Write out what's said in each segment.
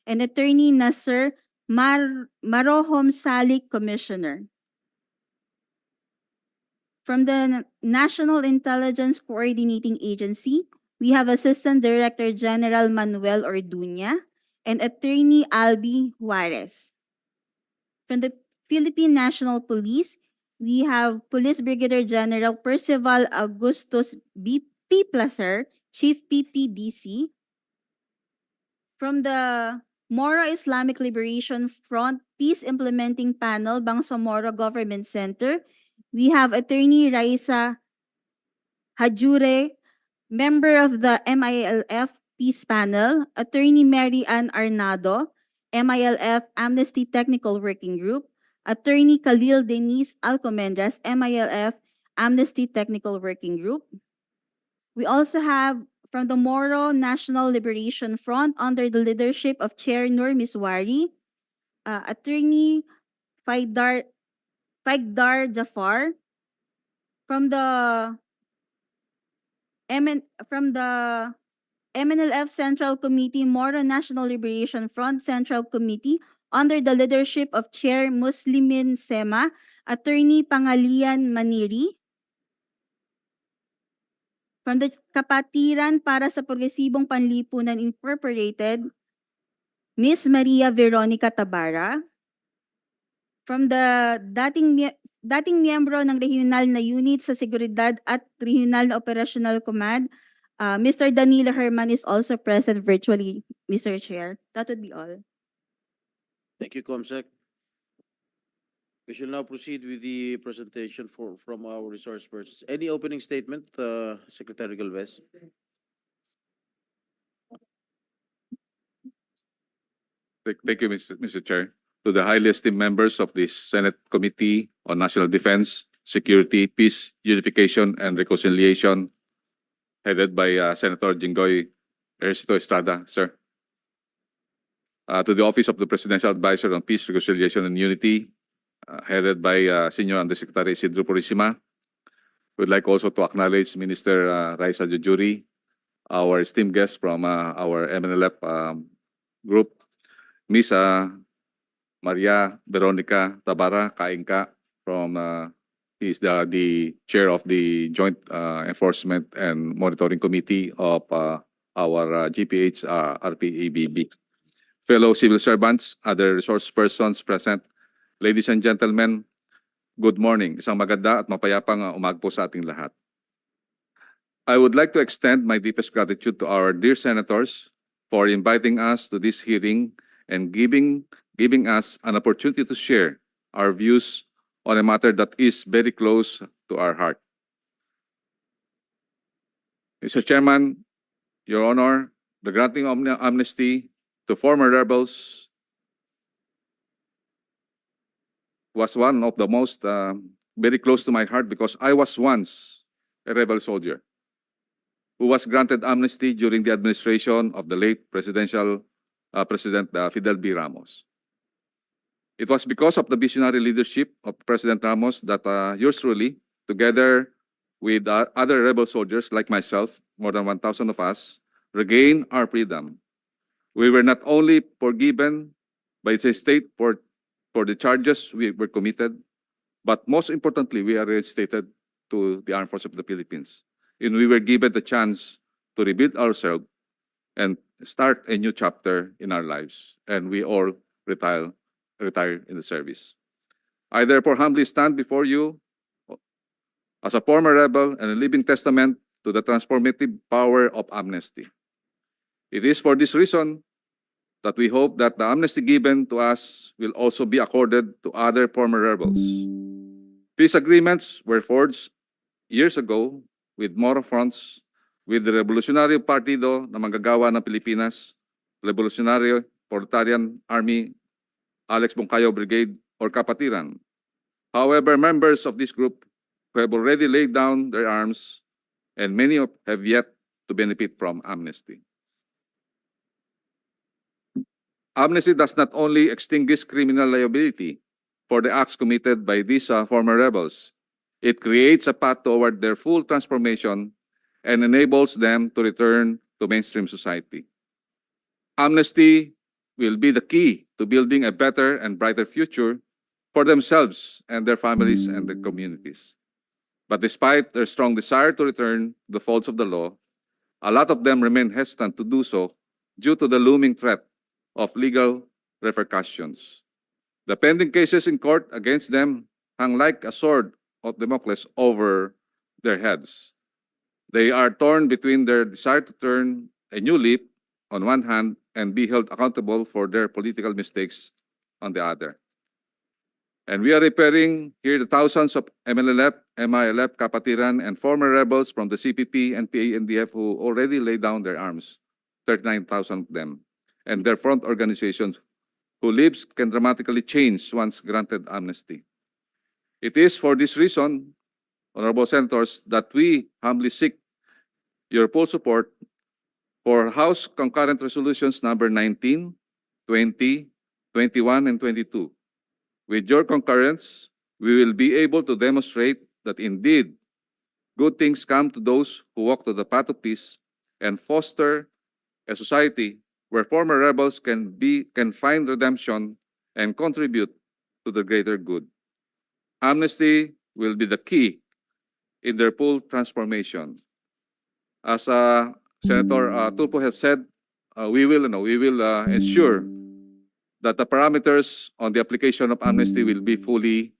and Attorney Nasser Marohom Salik, Commissioner. From the National Intelligence Coordinating Agency, we have Assistant Director General Manuel Orduña and Attorney Albi Juarez. From the Philippine National Police, we have Police Brigadier General Percival Augustus P. Placer, Chief PPDC. From the Moro Islamic Liberation Front Peace Implementing Panel, Bangsamoro Government Center, we have Attorney Raisa Hajure, member of the MILF Peace Panel, Attorney Mary Ann Arnado, MILF Amnesty Technical Working Group, Attorney Khalil Denise Alcomendras, MILF Amnesty Technical Working Group. We also have from the Moro National Liberation Front under the leadership of Chair Nur Miswari, Attorney Faidar Jafar. From the MNLF Central Committee, Moro National Liberation Front Central Committee, under the leadership of Chair Muslimin Sema, Attorney Pangalian Maniri. From the Kapatiran para sa Progresibong Panlipunan Incorporated, Ms. Maria Veronica Tabara. From the dating miyembro ng Regional na Unit sa Seguridad at Regional na Operational Command, Mr. Danilo Herman is also present virtually, Mr. Chair. That would be all. Thank you, Comsec. We shall now proceed with the presentation from our resource persons. Any opening statement, Secretary Galvez? Thank you, Mr. Chair. To the highly esteemed members of the Senate Committee on National Defense, Security, Peace, Unification, and Reconciliation, headed by Senator Jinggoy Ejercito Estrada, sir. To the Office of the Presidential Advisor on Peace, Reconciliation, and Unity, headed by Senior Undersecretary Isidro Purisima. We'd like also to acknowledge Minister Raisa Jujuri, our esteemed guest from our MNLF group, Ms. Maria Veronica Tabara Kainka from he is the chair of the Joint Enforcement and Monitoring Committee of our GPH RPEBB. Fellow civil servants, other resource persons present, ladies and gentlemen, good morning. Isang maganda at mapayapang umaga po sa ating lahat. I would like to extend my deepest gratitude to our dear senators for inviting us to this hearing and giving us an opportunity to share our views on a matter that is very close to our heart. Mr. Chairman, Your Honor, the granting of amnesty to former rebels was one of the most very close to my heart because I was once a rebel soldier who was granted amnesty during the administration of the late President Fidel B. Ramos. It was because of the visionary leadership of President Ramos that yours truly, together with other rebel soldiers like myself, more than 1,000 of us, regained our freedom. We were not only forgiven by the state for the charges we were committed, but most importantly, we are reinstated to the Armed Forces of the Philippines. And we were given the chance to rebuild ourselves and start a new chapter in our lives. And we all retire in the service. I therefore humbly stand before you as a former rebel and a living testament to the transformative power of amnesty. It is for this reason that we hope that the amnesty given to us will also be accorded to other former rebels. Peace agreements were forged years ago with Moro fronts, with the Revolutionary Partido na Manggagawa ng Pilipinas, Revolutionary Proletarian Army, Alex Bungkayo Brigade, or Kapatiran. However, members of this group have already laid down their arms and many have yet to benefit from amnesty. Amnesty does not only extinguish criminal liability for the acts committed by these former rebels, it creates a path toward their full transformation and enables them to return to mainstream society. Amnesty will be the key to building a better and brighter future for themselves and their families and their communities. But despite their strong desire to return to the folds of the law, a lot of them remain hesitant to do so due to the looming threat of legal repercussions. The pending cases in court against them hang like a sword of Damocles over their heads. They are torn between their desire to turn a new leaf on one hand and be held accountable for their political mistakes on the other. And we are repairing here the thousands of MLLF, MILF, Kapatiran, and former rebels from the CPP and PANDF who already laid down their arms, 39,000 of them, and their front organizations whose lives can dramatically change once granted amnesty. It is for this reason, Honorable Senators, that we humbly seek your full support for House Concurrent Resolutions number 19, 20, 21, and 22. With your concurrence, we will be able to demonstrate that indeed good things come to those who walk to the path of peace and foster a society where former rebels can find redemption and contribute to the greater good. Amnesty will be the key in their full transformation. As Senator Tulfo has said, we will ensure that the parameters on the application of amnesty will be fully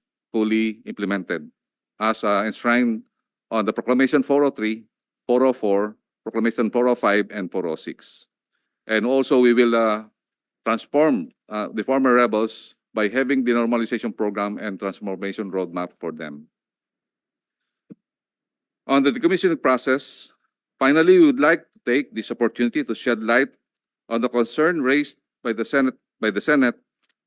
implemented as enshrined on the Proclamation 403, 404, Proclamation 405, and 406. And also we will transform the former rebels by having the normalization program and transformation roadmap for them. On the decommissioning process, finally, we would like to take this opportunity to shed light on the concern raised by the Senate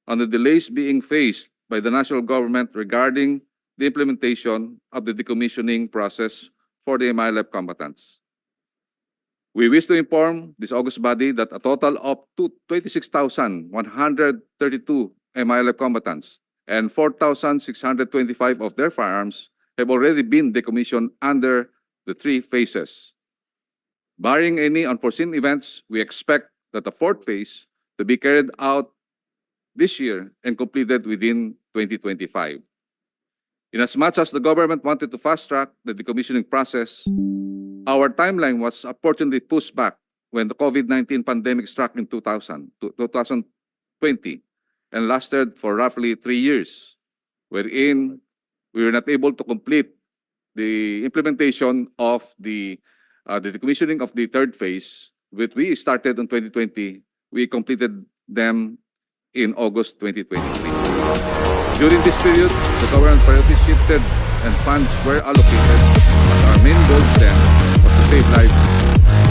on the delays being faced by the national government regarding the implementation of the decommissioning process for the MILF combatants. We wish to inform this august body that a total of 26,132 MILF combatants and 4,625 of their firearms have already been decommissioned under the 3 phases. Barring any unforeseen events, we expect that the 4th phase to be carried out this year and completed within 2025. Inasmuch as the government wanted to fast-track the decommissioning process, our timeline was unfortunately pushed back when the COVID-19 pandemic struck in 2020 and lasted for roughly 3 years, wherein we were not able to complete the implementation of the decommissioning of the 3rd phase, which we started in 2020. We completed them in August 2023. During this period, the government priorities shifted and funds were allocated as our main goal then was to save lives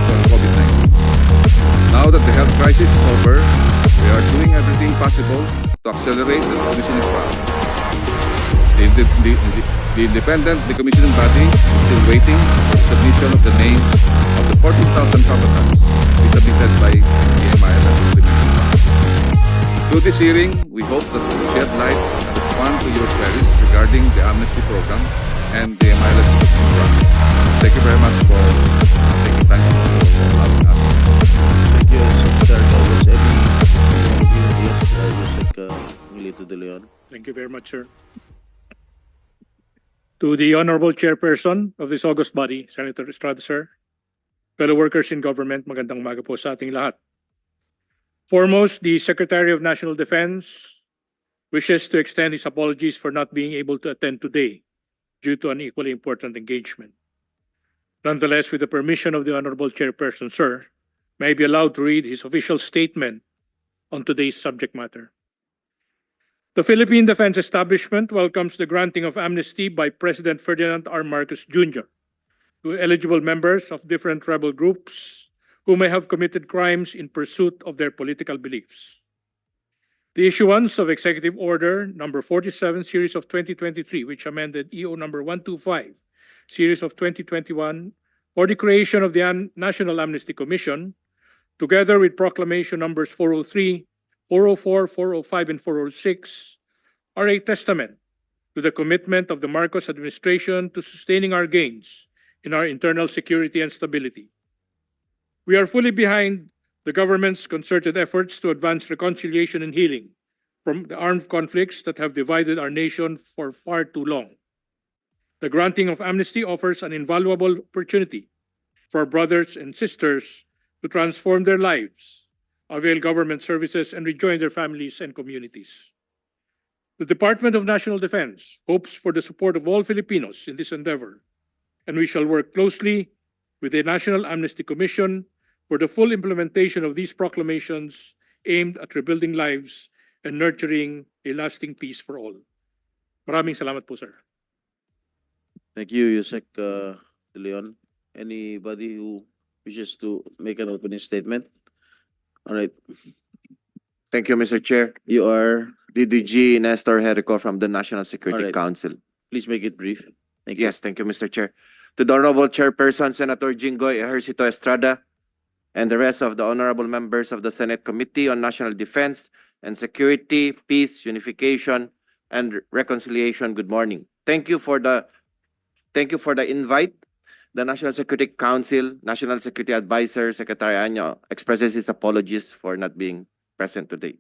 from COVID-19. Now that the health crisis is over, we are doing everything possible to accelerate the decommissioning process. The independent decommissioning body is still waiting for the submission of the names of the 14,000 combatants to be submitted by the MILF implementing body. Through this hearing, we hope that we will shed light and respond to your queries regarding the amnesty program and the MILF decommissioning process. Thank you very much for taking time to allowing us. Thank you, Secretary Carlos. Any one of you? Yes, Yusek Milito de Leon. Thank you very much, sir. To the Honorable Chairperson of this august body, Senator Estrada, sir, fellow workers in government, magandang umaga po sa ating lahat. Foremost, the Secretary of National Defense wishes to extend his apologies for not being able to attend today due to an equally important engagement. Nonetheless, with the permission of the Honorable Chairperson, sir, may I be allowed to read his official statement on today's subject matter. The Philippine Defense Establishment welcomes the granting of amnesty by President Ferdinand R. Marcos Jr. to eligible members of different rebel groups who may have committed crimes in pursuit of their political beliefs. The issuance of Executive Order number 47 series of 2023, which amended EO number 125 series of 2021, or the creation of the National Amnesty Commission, together with proclamation numbers 403, 404, 405, and 406, are a testament to the commitment of the Marcos administration to sustaining our gains in our internal security and stability. We are fully behind the government's concerted efforts to advance reconciliation and healing from the armed conflicts that have divided our nation for far too long. The granting of amnesty offers an invaluable opportunity for brothers and sisters to transform their lives, avail government services, and rejoin their families and communities. The Department of National Defense hopes for the support of all Filipinos in this endeavor, and we shall work closely with the National Amnesty Commission for the full implementation of these proclamations aimed at rebuilding lives and nurturing a lasting peace for all. Maraming salamat po, sir. Thank you, Yusek De Leon. Anybody who wishes to make an opening statement? All right, Thank you, Mr. Chair. you are, DDG Nestor Jericho from the National Security Alright. Council. please make it brief. Thank you. Yes, thank you, Mr. Chair. To the Honorable Chairperson, Senator Jinggoy Ejercito Estrada, and the rest of the honorable members of the Senate Committee on National Defense and Security, Peace, Unification, and Reconciliation, good morning. Thank you for the invite. The National Security Council, National Security Advisor, Secretary Anyo, expresses his apologies for not being present today.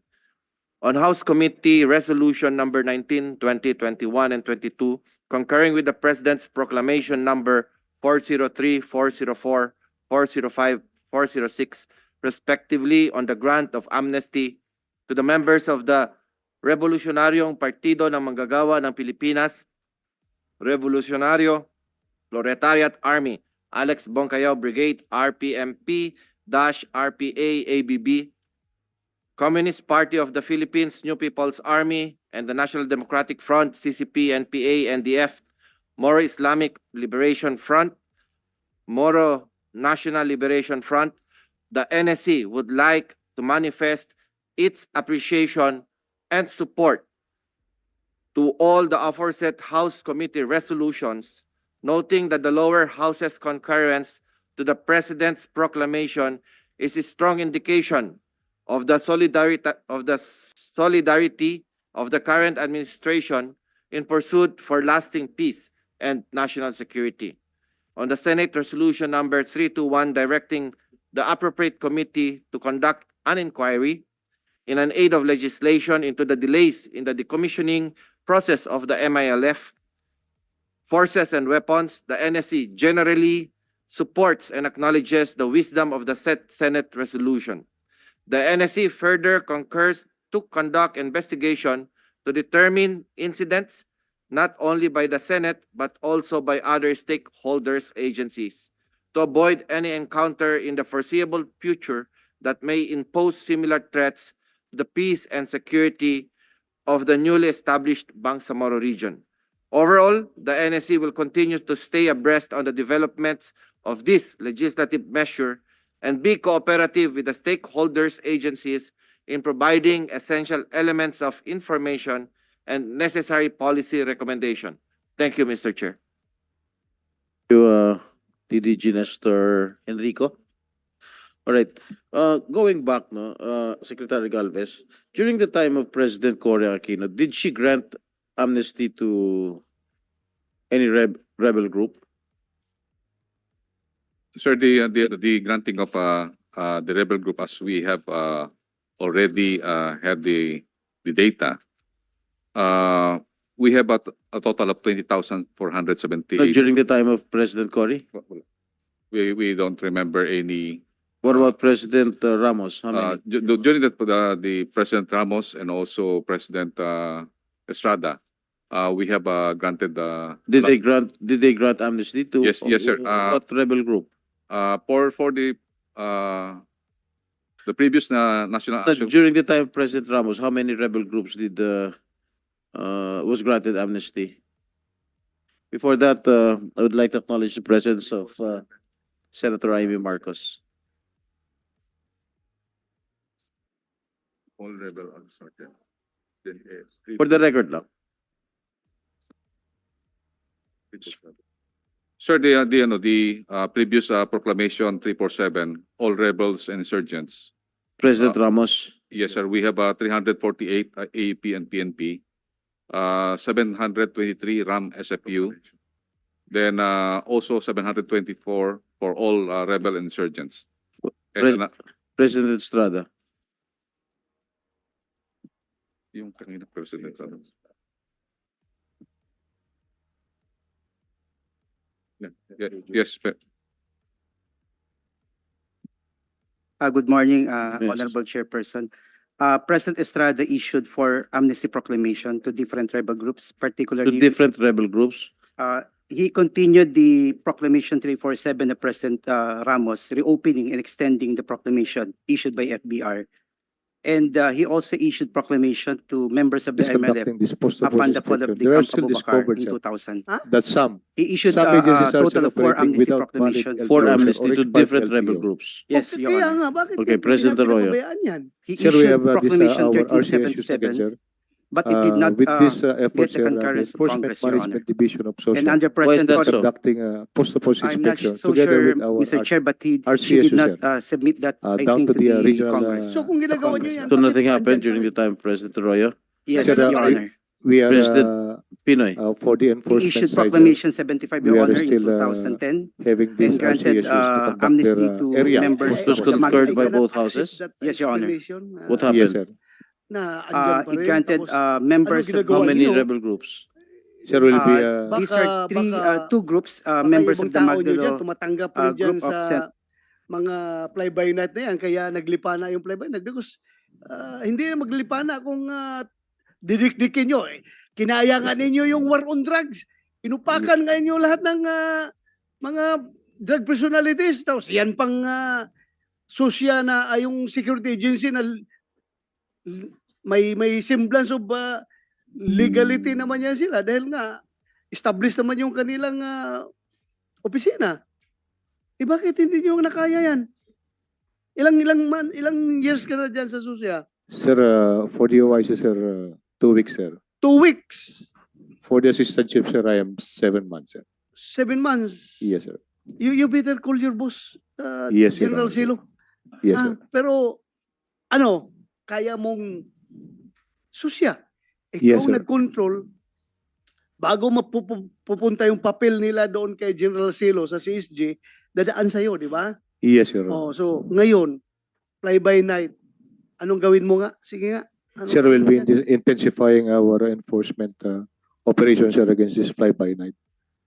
On House Committee Resolution number 19, 2021 and 22, concurring with the President's Proclamation number 403, 404, 405, 406, respectively, on the grant of amnesty to the members of the Revolusionaryong Partido ng Manggagawa ng Pilipinas, Revolutionario Proletariat Army, Alex Bongcayao Brigade, RPMP-RPA-ABB, Communist Party of the Philippines, New People's Army, and the National Democratic Front, CCP-NPA-NDF, Moro Islamic Liberation Front, Moro National Liberation Front, the NSC would like to manifest its appreciation and support to all the aforesaid House Committee resolutions, noting that the lower house's concurrence to the President's proclamation is a strong indication of the solidarity of the current administration in pursuit for lasting peace and national security. On the Senate Resolution number 321 directing the appropriate committee to conduct an inquiry in an aid of legislation into the delays in the decommissioning process of the MILF forces and weapons, the NSC generally supports and acknowledges the wisdom of the said Senate resolution. The NSC further concurs to conduct investigation to determine incidents not only by the Senate but also by other stakeholders agencies to avoid any encounter in the foreseeable future that may impose similar threats to the peace and security of the newly established Bangsamoro region. Overall, the NSC will continue to stay abreast on the developments of this legislative measure and be cooperative with the stakeholders agencies in providing essential elements of information and necessary policy recommendation. Thank you, Mr. Chair. You, DDG Nestor Enrico. All right, going back, no, Secretary Galvez, during the time of President Cory Aquino, did she grant amnesty to any rebel group? Sir, the granting of the rebel group, as we have already had the data, we have a total of 20,478. During the time of President Cory? We don't remember any. What about President Ramos? How many? During the President Ramos and also President Estrada, we have granted. Did they grant amnesty to? Yes, sir. What rebel group? For the previous national action. During the time of President Ramos, how many rebel groups did was granted amnesty? Before that, I would like to acknowledge the presence of Senator Amy Marcos. All rebel. For the record lang. Sir, the previous proclamation 347, all rebels and insurgents. President Ramos. Yes, sir. We have 348 AEP and PNP, 723 RAM SFU, then also 724 for all rebel and insurgents. And, President Estrada. Yung kanina President. Yes, Good morning, Yes. Honorable Chairperson. President Estrada issued for amnesty proclamation to different rebel groups, The particularly, different rebel groups. he continued the proclamation 347 of President Ramos, reopening and extending the proclamation issued by FBR. And he also issued proclamation to members of the is MLF conducting this post upon the fall of inspection. the There are Camp still Abubakar discovered, in sir, 2000. that some He issued agencies a are total still of 4 operating amnesty without valid proclamations. LTO, For sir, or amnesty to expired different rebel LTO. groups. Yes, Your Kaya Honor. nga, bakit Okay, po President hindi natin Arroyo. napabayaan yan? He Sir, we issued have this proclamation our RCA issues again, 1377, sir. but it did not With this get effort, the sir, the concurrence of Enforcement Congress, Your Honor. Management Division of And Social under Why is President that is so? conducting a post I'm not inspection so together sure, with our Mr. Chair, but she RCSU, did not sir. submit that, I Down think, to to the the regional, Congress. So kung ginagawa nyo Congress, yan, So bakit nothing pa happened andyan during pa the time, President Arroyo? Yes, Nagano Your pa rin? Honor. We are President Pinoy. for the He enforcement issued side, sir, proclamation 75, we Your are Honor, in still, 2010, having and these granted RCSUs to conduct amnesty their to area members It was of the concurred Magna. by cannot both accept houses? that Yes, Your Honor. explanation, What Yes, happened? sir. na andyan pa It rin. granted Tapos, members anong of ginagawa How the, many nyo? rebel groups? Sir, will be these are baka- two groups, baka members ibang of the tao nyo dyan, Magdalo tumatanggap rin dyan group of sa mga fly-by-night na yan, kaya naglipa na yung fly-by-night. Because hindi na maglipa na kung didikdikin nyo. Kinaya nga ninyo yung war on drugs. Inupakan nga inyo lahat ng mga drug personalities. Tapos yan pang susya na yung security agency na may semblance of legality naman yan sila dahil nga established naman yung kanilang opisina. Bakit hindi nyo nakaya yan? Ilang years ka na dyan sa susya? Sir, for the OIC, sir, 2 weeks, sir. 2 weeks. For the assistant chief, sir, I am 7 months, sir. 7 months. Yes, sir. You better call your boss, Yes, Your General Honor. Silo. Yes, sir. Pero, kaya mong susya. Yes, Ikaw sir. nag-control, bago mapupunta yung papel nila doon kay General Silo sa CSG, dadaan sa'yo, di ba? Yes, Your Honor. So, ngayon, fly-by-night, anong gawin mo nga? Sige nga. Anong Sir, gawin will mo be yan? intensifying our enforcement operations, sir, against this fly-by-night.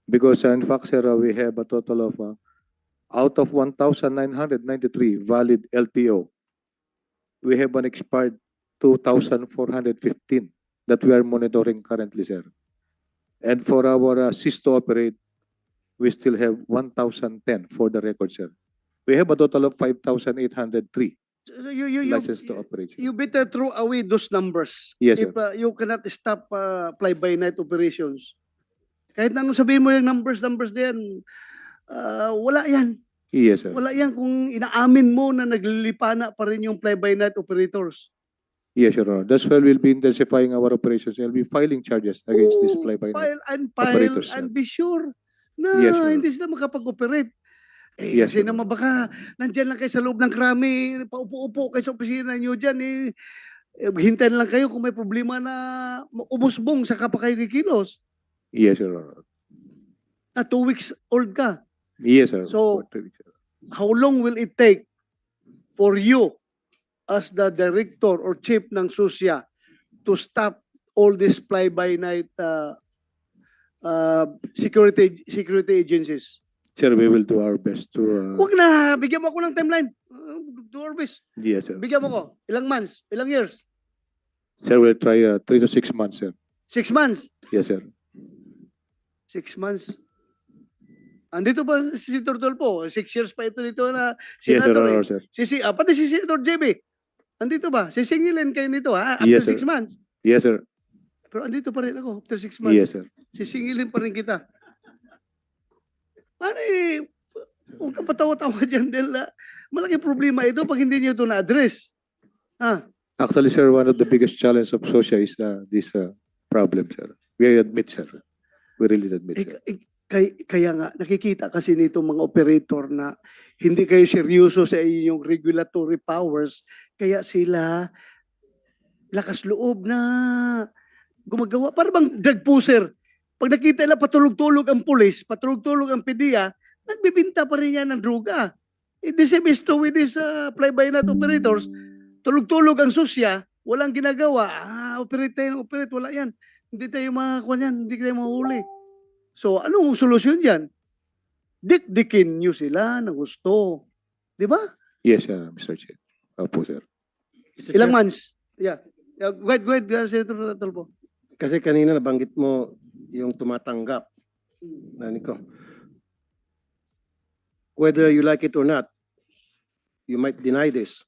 Because, in fact, sir, we have a total of, out of 1,993 valid LTO, we have an expired 2,415 that we are monitoring currently, sir. And for our CIS to operate, we still have 1,010 for the record, sir. We have a total of 5,803 So, you license to operate, sir. you better throw away those numbers. Yes, If you cannot stop fly-by-night operations. Kahit na anong sabihin mo yung numbers na yan, wala yan. Yes, sir. Wala yan kung inaamin mo na naglilipana pa rin yung fly-by-night operators. Yes, Your Honor. That's why we'll be intensifying our operations. We'll be filing charges against this Oo, fly-by-night. file operators, and sir. be sure na Yes, sir. hindi sila makapag-operate. Yes, Kasi sir. naman baka nandyan lang kayo sa loob ng krami, paupo-upo kayo sa opisina nyo dyan, hintayin lang kayo kung may problema na umusbong, saka pa kayo kikilos. Yes, Your Honor. 2 weeks old ka. Yes, sir. So- For 3 weeks, sir. How long will it take for you as the director or chief ng SUSYA to stop all these fly-by-night security agencies? Sir, we will do our best to... Huwag na, bigyan mo ako ng timeline. Do our best. yes, sir. Bigyan mo ko. Ilang months? Ilang years? Sir, we'll try 3 to 6 months, sir. 6 months? Yes, sir. 6 months? Andito ba si Senator Tulfo? 6 years pa ito dito na Yes, Your senator. Honor, sir. Pati si Senator JB. Andito ba? Sisingilin kayo nito ha? After Yes, sir. 6 months. Yes, sir. Pero andito pa rin ako after 6 months. Yes, sir. Sisingilin pa rin kita. Huwag ka patawa-tawa dyan dahil malaking problema ito pag hindi niyo ito na-address. Actually, sir, one of the biggest challenge of SOSIA is this problem, sir. We admit, sir. We really admit, sir. Kaya nga, nakikita kasi nito mga operator na hindi kayo seryoso sa inyong regulatory powers, kaya sila lakas loob na gumagawa. Para bang drug pusher. Pag nakita nila patulog-tulog ang pulis, patulog-tulog ang PDEA, nagbibinta pa rin yan ng droga. The same is true with these fly-by-night operators. Tulog-tulog ang susya, walang ginagawa. Operate tayo ng operate, wala yan. Hindi tayo makakuha yan, hindi tayo mahuli. So, anong solusyon dyan? Dikdikin nyo sila na gusto. Di ba? Yes, Mr. Chair. Opo, sir. Ilang months? Yeah. Go ahead, Senator Tulfo. Kasi kanina nabanggit mo yung tumatanggap. Nani ko. Whether you like it or not, you might deny this.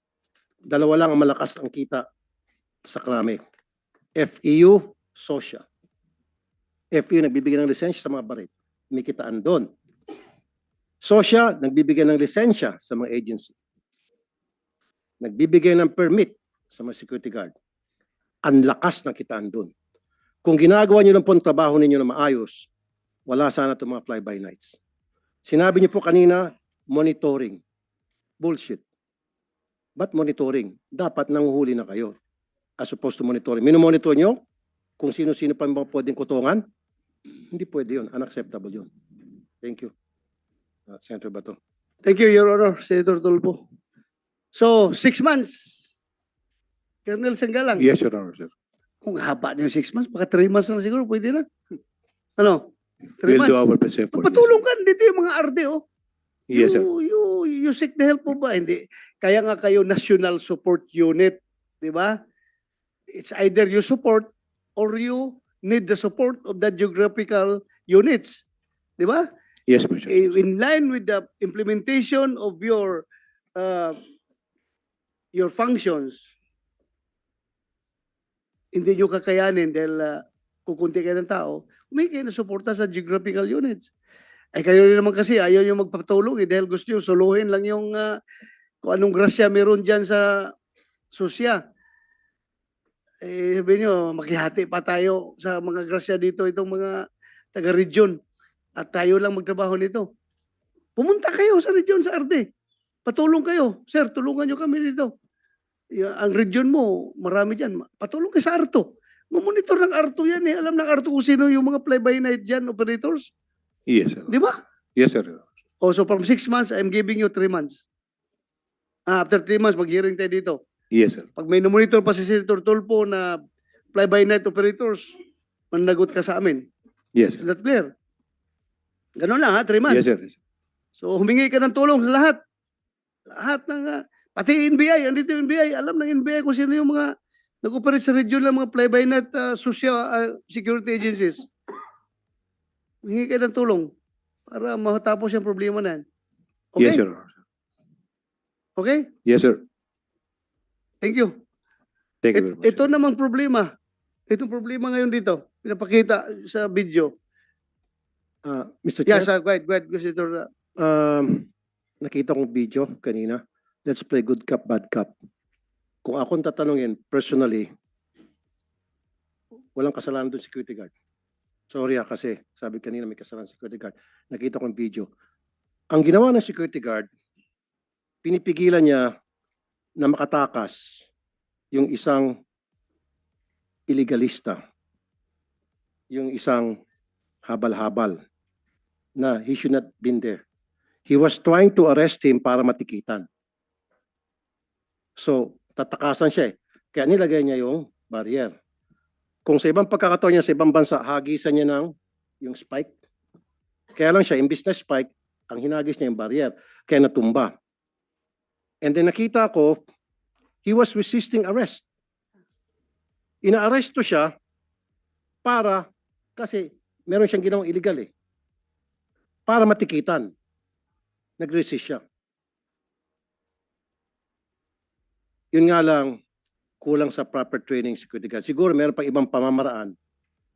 Dalawa lang ang malakas ang kita sa krami. FEU, SOSYA. FEU nagbibigay ng lisensya sa mga barit. May kitaan doon. SOSYA nagbibigay ng lisensya sa mga agency. Nagbibigay ng permit sa mga security guard. Ang lakas ng kitaan doon. Kung ginagawa niyo lang po ang trabaho ninyo na maayos, wala sana itong mga fly-by-nights. Sinabi niyo po kanina, monitoring. Bullshit. But monitoring? Dapat nanguhuli na kayo as opposed to monitoring. Minomonitor niyo kung sino-sino pa mga pwedeng kutungan? Hindi pwede yun. Unacceptable yun. Thank you. Senator Bato. Thank you, Your Honor, Senator Tulfo. So, 6 months. Colonel Sanggalang. Yes, Your Honor, sir. Kung haba na yung 6 months, baka 3 months lang siguro, pwede na. Ano? 3 We'll do months. our best effort. Patulong ka, dito yung mga RD, oh. Yes, sir. You seek the help mo ba? Hindi. Kaya nga kayo National Support Unit. Di ba? It's either you support or you need the support of the geographical units. Di ba? Yes, Mr. Chair. In line with the implementation of your functions, hindi nyo kakayanin dahil kukunti kayo ng tao, may kayo na suporta sa geographical units. Ay kayo rin naman kasi ayaw nyo magpatulong dahil gusto nyo suluhin lang yung kung anong grasya meron dyan sa susya. Sabi nyo, makihati pa tayo sa mga grasya dito, itong mga taga-region. At tayo lang magtrabaho nito. Pumunta kayo sa region, sa RD. Patulong kayo. Sir, tulungan nyo kami dito. Ang region mo, marami dyan. Patulong kayo sa ARTO. Mamonitor ng ARTO yan eh. Alam ng ARTO kung sino yung mga fly-by-night dyan, operators. Yes, sir. Di ba? Yes, sir. Oh, so from 6 months, I'm giving you 3 months. After 3 months, mag-hearing tayo dito. Yes, sir. Pag may monitor pa si Senator Tulfo na fly-by-night operators, manlagot ka sa amin. Yes, Is sir. that clear? Ganun lang ha, 3 months. Yes, sir. So humingi ka ng tulong sa lahat. Lahat ng, pati NBI, andito yung NBI, alam ng NBI kung sino yung mga nag-operate sa region ng mga fly-by-night security agencies. Humingi ka ng tulong para matapos yung problema na yan. Okay? Yes, sir. Okay? Yes, sir. Thank you. Thank you very much. Ito namang problema. Itong problema ngayon dito, pinapakita sa video. Mr. Yeah, Chair, go ahead, Senator. nakita kong video kanina. Let's play good cop, bad cop. Kung akong tatanungin, personally, walang kasalanan doon security guard. Sorry kasi sabi kanina may kasalanan security guard. Nakita kong video. Ang ginawa ng security guard, pinipigilan niya na makatakas yung isang illegalista, yung isang habal-habal na he should not been there. He was trying to arrest him para matikitan. So, tatakasan siya eh. Kaya nilagay niya yung barrier. Kung sa ibang pagkakataon niya sa ibang bansa, hagisan niya ng yung spike. Kaya lang siya, imbis na spike, ang hinagis niya yung barrier. Kaya natumba. And then nakita ko, he was resisting arrest. Ina-arresto siya para, kasi meron siyang ginawang illegal eh. Para matikitan. Nag-resist siya. Yun nga lang, kulang sa proper training security guard. Siguro meron pang ibang pamamaraan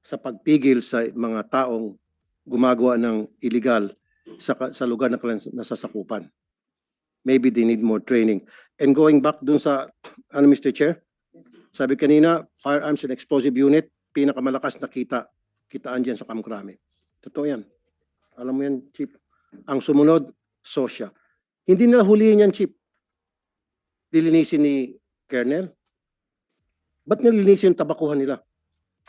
sa pagpigil sa mga taong gumagawa ng illegal sa lugar na nasasakupan. Maybe they need more training. And going back dun sa, Mr. Chair, sabi kanina, firearms and explosive unit, pinakamalakas na kitaan dyan sa Kamkrame. Totoo yan. Alam mo yan, Chief. Ang sumunod, SOSYA. Hindi nila huliin yan, Chief. Dilinisin ni Colonel. Ba't nilinisin yung tabakuhan nila?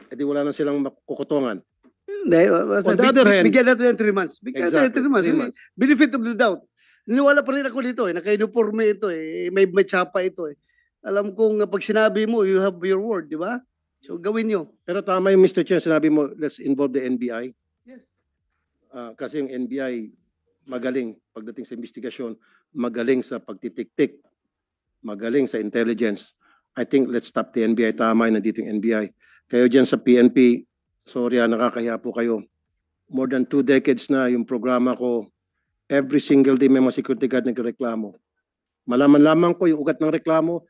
E di wala na silang makukutongan. On the other hand, bigyan natin ng 3 months. Bigyan natin ng 3 months. 3 months. Benefit of the doubt. Niniwala pa rin ako dito eh, naka-uniforme ito eh, may tsapa ito eh. Alam kong pag sinabi mo, you have your word, di ba? So gawin nyo. Pero tama yung Mr. Chair, sinabi mo, let's involve the NBI. Yes. Kasi yung NBI, magaling pagdating sa investigasyon, magaling sa pagtitik-tik, magaling sa intelligence. I think let's stop the NBI. Tama yung nandito yung NBI. Kayo dyan sa PNP, sorry nakakahiya po kayo. More than 2 decades na yung programa ko, every single day may mga security guard nagreklamo. Malaman-laman ko yung ugat ng reklamo,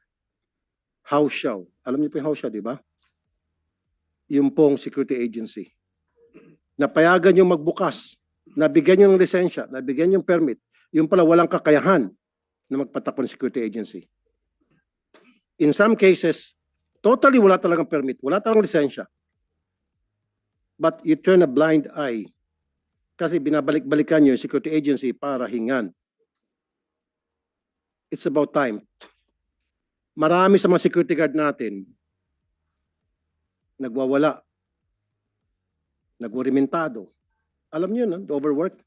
house show. Alam niyo po yung house show, di ba? Yung pong security agency. Napayagan yung magbukas, nabigyan yung lisensya, nabigyan yung permit, yung pala walang kakayahan na magpatakbo ng security agency. In some cases, totally wala talagang permit, wala talagang lisensya. But you turn a blind eye kasi binabalik-balikan nyo yung security agency para hingan. It's about time. Marami sa mga security guard natin nagwawala, nagwarimentado. Alam niyo na, the overwork.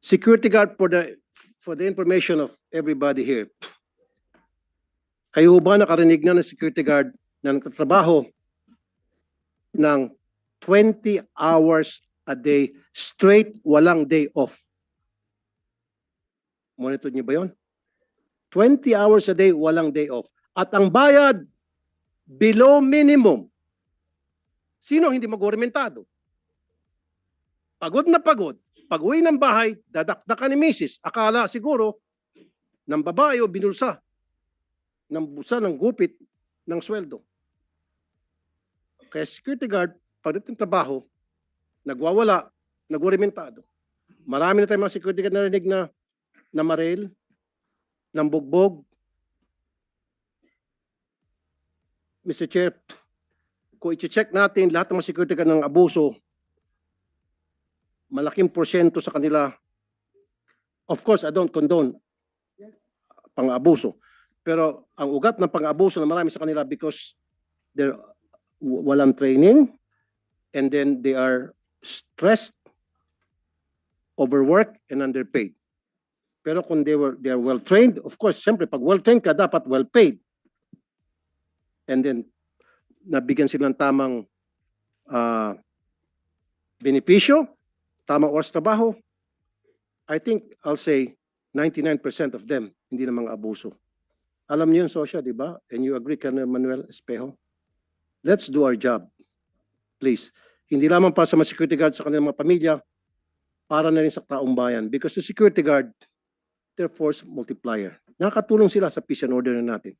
Security guard for the information of everybody here. Kayo ba nakarinig na ng security guard na nagtatrabaho ng 20 hours a day, straight, walang day off? Monitor niyo ba yun? 20 hours a day, walang day off. At ang bayad, below minimum. Sino hindi magorimentado? Pagod na pagod. Pag-uwi ng bahay, dadakdakan ni misis. Akala siguro, ng babae o binulsa. Ng busa, ng gupit, ng sweldo. Kaya security guard, pagdating trabaho, nagwawala, nagorimentado. Marami na tayong mga security guard narinig na marel, ng bugbog. Mr. Chair, kung i-check natin lahat ng mga security guard ng abuso, malaking porsyento sa kanila, of course, I don't condone pang-abuso. Pero ang ugat ng pang-abuso na marami sa kanila because they're walang training and then they are stressed, overworked, and underpaid. Pero kung they are well-trained, of course, siyempre, pag well-trained ka, dapat well-paid. And then, nabigyan silang tamang benepisyo, tamang oras trabaho. I think I'll say 99% of them hindi na mga abuso. Alam niyo yun, Sosya, di ba? And you agree, Colonel Manuel Espejo? Let's do our job. Please. Hindi lamang para sa mga security guard sa kanilang mga pamilya, para na rin sa taong bayan. Because the security guard, they're force multiplier. Nakakatulong sila sa peace and order na natin.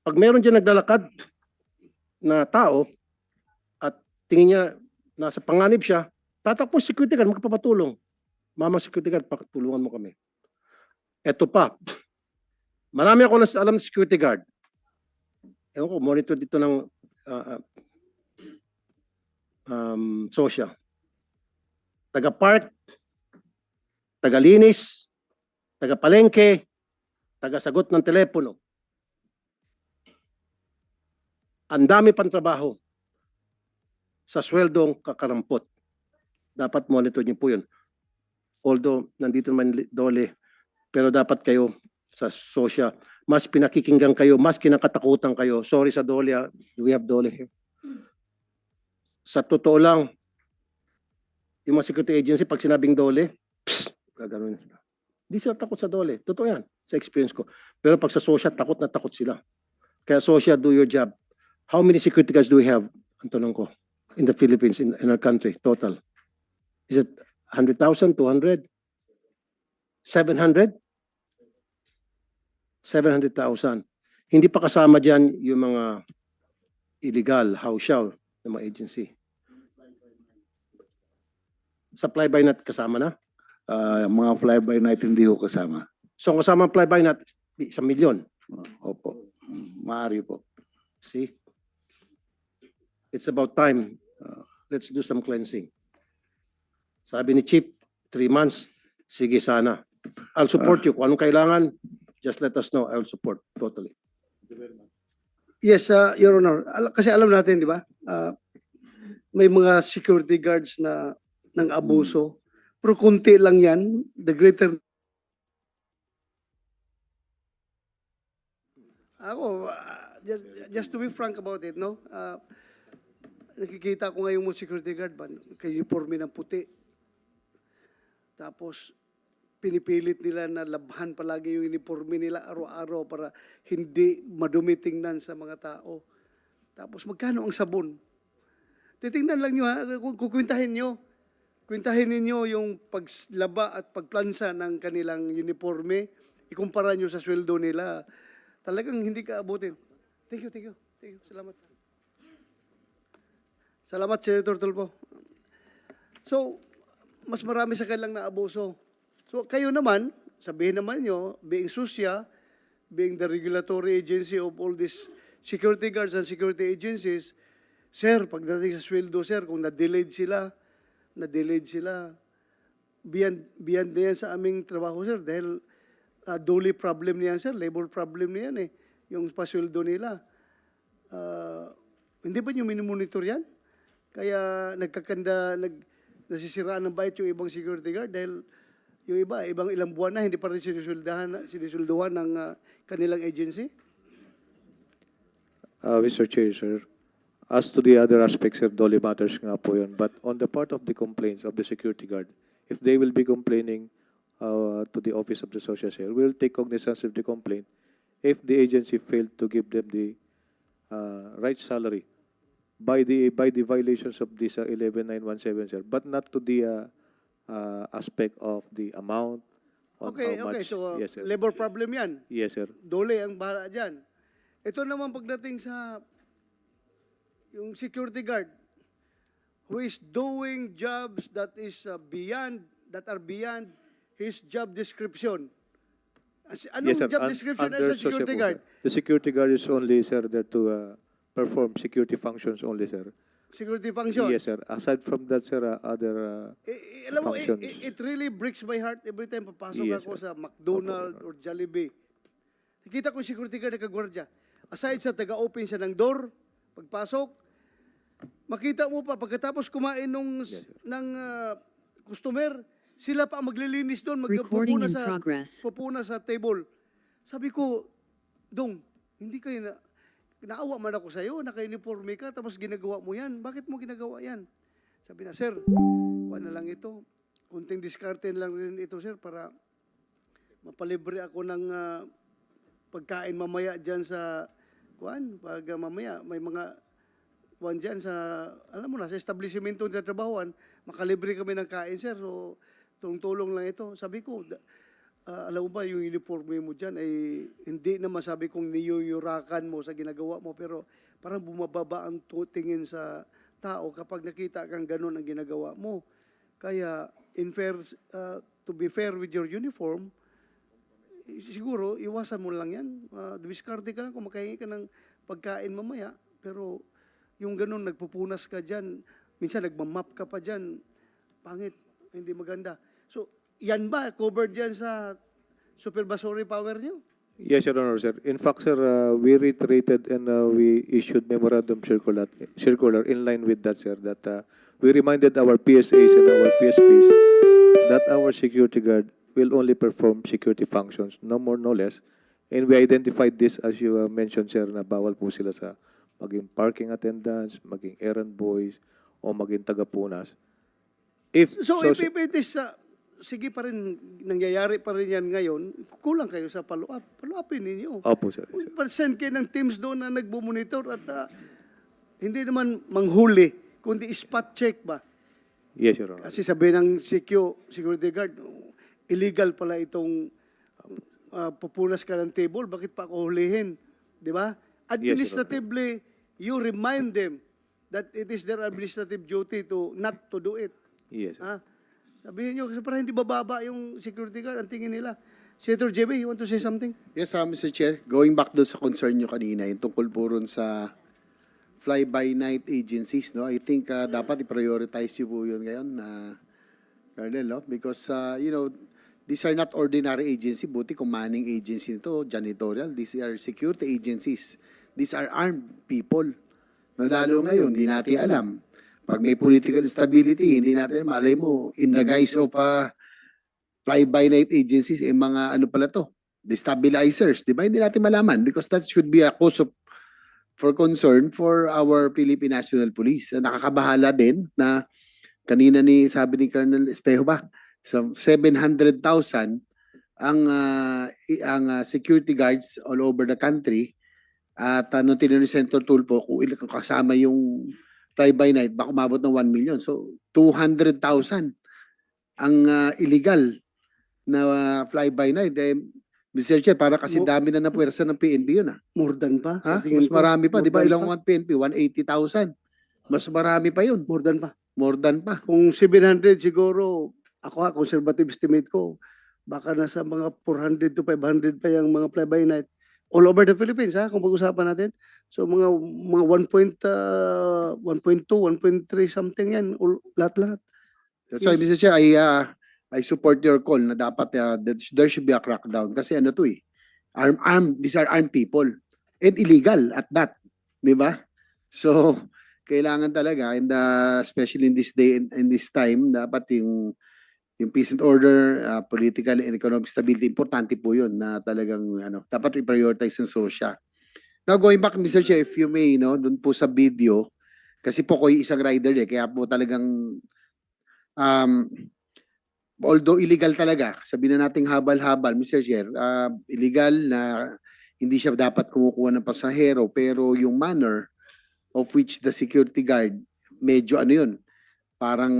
Pag meron dyan naglalakad na tao at tingin niya nasa panganib siya, tatakbo security guard, magpapatulong. Mama security guard, pakatulungan mo kami. Eto pa, marami ako alam na security guard. Ewan ko, monitor dito ng social. Taga-park, taga-linis, taga-palengke, taga-sagot ng telepono. Ang dami pang trabaho sa sweldong kakarampot. Dapat monitor niyo po yun. Although, nandito naman Dole, pero dapat kayo sa sosya, mas pinakikinggan kayo, mas kinakatakutan kayo. Sorry sa Dole, we have Dole here. Sa totoo lang, yung mga security agency, pag sinabing Dole, gagano'n sila. Hindi sila takot sa Dole. Totoo yan, sa experience ko. Pero pag sa sosya, takot na takot sila. Kaya sosya, do your job. How many security guards do we have? Ang tanong ko. In the Philippines, in our country, total. Is it 100,000, 200? 700? 700,000. Hindi pa kasama dyan yung mga illegal, house show ng mga agency. Sa fly-by-night kasama na? Mga fly-by-night hindi ko kasama. So kasama ang fly-by-night, 1 milyon. Opo. Maaari po. See? It's about time. Let's do some cleansing. Sabi ni Chief, 3 months. Sige sana. I'll support you. Kung anong kailangan, just let us know. I'll support totally. Yes, Your Honor. Kasi alam natin, di ba? May mga security guards na ng abuso. Pero kunti lang yan. The greater Ako, just to be frank about it, no? Nakikita ko ngayong mga security guard ba, kay uniforme ng puti. Tapos, pinipilit nila na labhan palagi yung uniforme nila araw-araw para hindi madumi tingnan sa mga tao. Tapos, magkano ang sabon? Titingnan lang nyo ha, kukwintahin nyo. Kwintahin ninyo yung paglaba at pagplansa ng kanilang uniforme. Ikumpara nyo sa sweldo nila. Talagang hindi ka abutin. Thank you. Salamat. Salamat, Senator Tulfo. So, mas marami sa kanilang naabuso. So, kayo naman, sabihin naman nyo, being SUSYA, being the regulatory agency of all these security guards and security agencies, sir, pagdating sa sweldo, sir, kung na-delayed sila, beyond na yan sa aming trabaho, sir, dahil duly problem niyan, sir, labor problem niyan yung pasweldo nila. Hindi ba nyo minimonitor yan? Kaya nasisiraan ng bait yung ibang security guard dahil yung ibang ilang buwan na, hindi pa rin sinisulduhan ng kanilang agency? Mr. Chair, sir, as to the other aspects, sir, Dolly matters nga po yun. But on the part of the complaints of the security guard, if they will be complaining to the Office of the Social Sir, we'll take cognizance of the complaint if the agency failed to give them the right salary by the violations of this 11917, sir, but not to the aspect of the amount on how much. So yes, sir. labor problem yan. Yes, sir. Dole ang bahala dyan. Ito naman pagdating sa yung security guard who is doing jobs that are beyond his job description. Anong Yes, sir. job description as a security guard? The security guard is only, sir, there to perform security functions only, sir. Security function? Yes, sir. Aside from that, sir, other Alam mo, functions. it really breaks my heart every time papasok Yes, ako sir. sa McDonald's Opo, or Jollibee. Nakita ko yung security guard na kagwardya. Aside sa taga-open siya ng door, pagpasok, makita mo pa, pagkatapos kumain ng customer, sila pa ang maglilinis doon, Recording in progress. pupuna sa table. Sabi ko, Dong, hindi kayo naawa man ako sa'yo, naka-uniforme ka, tapos ginagawa mo yan. Bakit mo ginagawa yan? Sabi na, sir, kuha na lang ito. Kunting diskarte lang rin ito, sir, para mapalibre ako ng pagkain mamaya dyan sa, pag mamaya may mga dyan sa, alam mo na, sa establishmento na trabahoan, makalibre kami ng kain, sir. So, tulong lang ito. Sabi ko, alam mo ba, yung uniforme mo dyan ay hindi naman sabi kong niyuyurakan mo sa ginagawa mo, pero parang bumababa ang tingin sa tao kapag nakita kang ganun ang ginagawa mo. Kaya, to be fair with your uniform, siguro, iwasan mo lang yan. Diskarte ka lang kung makahingi ka ng pagkain mamaya, pero yung ganun, nagpupunas ka dyan, minsan nagmamap ka pa dyan, pangit, hindi maganda. So, yan ba, covered dyan sa supervisory power nyo? Yes, Your Honor, sir. In fact, sir, we reiterated and we issued memorandum circular in line with that, sir, that we reminded our PSAs and our PSPs that our security guard will only perform security functions, no more, no less. And we identified this, as you mentioned, sir, na bawal po sila sa maging parking attendants, maging errand boys, o maging tagapunas. If it is, sige pa rin, nangyayari pa rin yan ngayon, kulang kayo sa follow-up. Follow-upin ninyo. Opo, sir. Send kayo ng teams doon na nagmumonitor at hindi naman manghuli, kundi spot check ba? Yes, Your Honor. Kasi sabi ng security guard, illegal pala itong pupunas ka ng table, bakit pa ako hulihin? Di ba? Administratively, you remind them that it is their administrative duty to not to do it. Yes, sir. Sabihin nyo, kasi parang hindi bababa yung security guard, ang tingin nila. Senator JB, you want to say something? Yes, Mr. Chair. Going back doon sa concern nyo kanina, yung tungkol po ron sa fly-by-night agencies, no? I think dapat i-prioritize nyo po yun ngayon, Colonel, no? Because, these are not ordinary agency, buti kung manning agency nito, janitorial. These are security agencies. These are armed people. No, lalo ngayon, hindi natin alam. Pag may political instability, hindi natin, malay mo, in the guise of fly-by-night agencies, mga ano pala to, destabilizers, di ba? Hindi natin malaman because that should be a cause for concern for our Philippine National Police. Nakakabahala din na kanina sabi ni Colonel Espejo ba, sa 700,000 ang security guards all over the country. At nung tinanong ni Senator Tulfo kung kasama yung fly-by-night, baka umabot ng 1 million. So 200,000 ang illegal na fly-by-night. Mr. Chair, para kasi dami na napuwersa ng PNP yun. More than pa. Ha? sa tingin Mas ko. marami pa. Di ba More than ilang pa. mga PNP? 180,000. Mas marami pa yun. More than pa. More than pa. Kung 700 siguro, ako conservative estimate ko, baka nasa mga 400 to 500 pa yung mga fly-by-night. All over the Philippines, ha? Kung pag-usapan natin. So mga 1.2, 1.3 something yan. Lahat-lahat. That's why, Mr. Chair, I support your call na dapat there should be a crackdown. Kasi ano to these are armed people. And illegal at that. Di ba? So, kailangan talaga, and especially in this day and in this time, dapat yung peace and order, political and economic stability, importante po yun na talagang dapat i-prioritize ng SOSYA. Now, going back, Mr. Chair, if you may, dun po sa video, kasi po ko yung isang rider kaya po talagang, although illegal talaga, sabihin na nating habal-habal, Mr. Chair, illegal na hindi siya dapat kumukuha ng pasahero, pero yung manner of which the security guard, medyo parang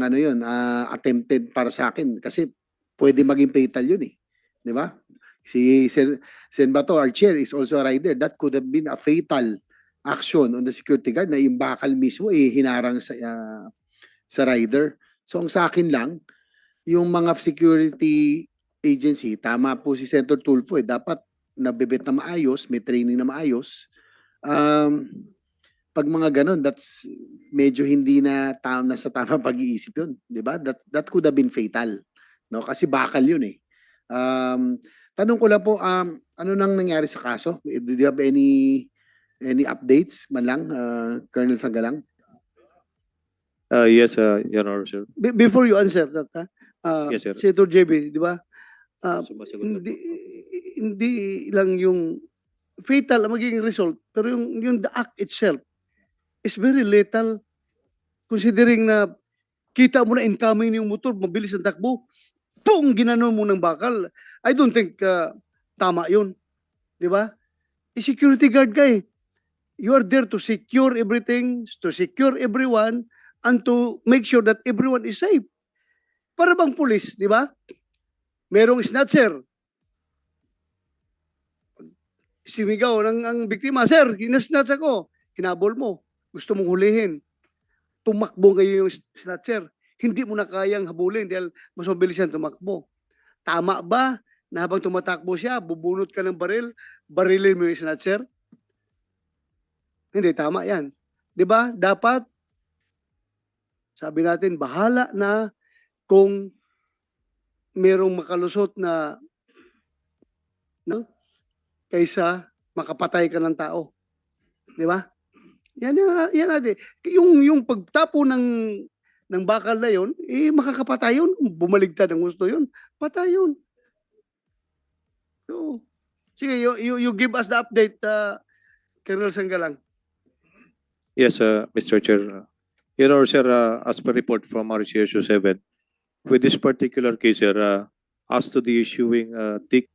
attempted para sa akin kasi pwede maging fatal yun di ba? Si Sen Bato, our chair, is also a rider. That could have been a fatal action on the security guard na yung bakal mismo hinarang sa rider. So ang sa akin lang, yung mga security agency, tama po si Senator Tulfo dapat nabibet na maayos, may training na maayos. Pag mga ganun, that's medyo hindi na sa tama pag-iisip yun, di ba? That could have been fatal, no? Kasi bakal yun tanong ko lang po, ano nang nangyari sa kaso? Do you have any updates man lang, Colonel Sanggalang? Yes, Your Honor, sir. Before you answer that, Yes, sir. Senator JB, di ba? Sumasagot na. Hindi lang yung fatal ang magiging result, pero yung the act itself is very lethal considering na kita mo na incoming yung motor, mabilis ang takbo, pong ginanon mo ng bakal. I don't think tama yun. Di ba? Security guard ka You are there to secure everything, to secure everyone, and to make sure that everyone is safe. Para bang pulis, di ba? Merong snatcher. Simigaw ang biktima, sir, kinasnatch ako. Hinabol mo. Gusto mong hulihin. Tumakbo ngayon yung snatcher. Hindi mo na kayang habulin dahil mas mabilis yan tumakbo. Tama ba na habang tumatakbo siya, bubunot ka ng barilin mo yung snatcher? Hindi, tama yan. Di ba? Dapat, sabi natin, bahala na kung merong makalusot na kaysa makapatay ka ng tao. Di ba? Yan natin. Yung pagtapo ng bakal na yun, makakapatay yun. Bumaligtad ang gusto yun. Patay yun. So, sige, you give us the update, Colonel Sanggalang. Yes, Mr. Chair. Your Honor, sir, as per report from RCSU 7, with this particular case, sir, as to the issuing tick